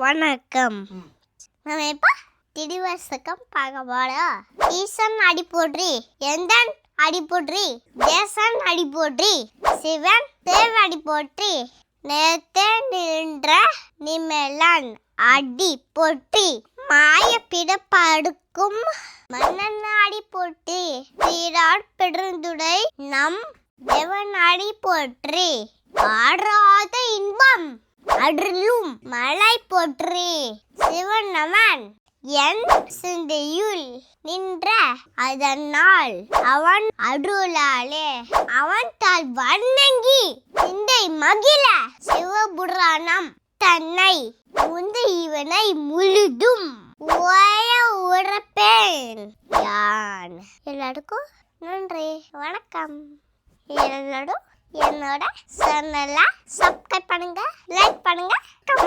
வணக்கம். நம்ம இப்போ திடிவசக்கம் பார்க்க போறோம். ஈசன் அடி போற்றி, எந்தன் அடி போற்றி, தேசன் அடி போற்றி, சிவன் தேவ அடி போற்றி, நேர்த்தே நின்ற நிமலன் அடி போற்றி, மாய பிடப்படுக்கும் மன்னன் அடி போற்றி, சீரார் பெருந்துடை நம் தேவன் அடி போற்றி, ஆறாத இன்பம் அருளும் மலை போற்றி, சிவனவன் என் சிந்தையுள் நின்ற அதனால் அவன் அருளாலே அவன் தாள் வணங்கி சிந்தை மகிழ சிவபுராணம் தன்னை முந்த இவனை முழுதும் ஓய உரைப்பேன் யான். எல்லாருக்கும் நன்றி, வணக்கம். எல்லாரும் என்னோட சேனலை சப்ஸ்கிரைப் பண்ணுங்க, லைக் பண்ணுங்க, கமெண்ட்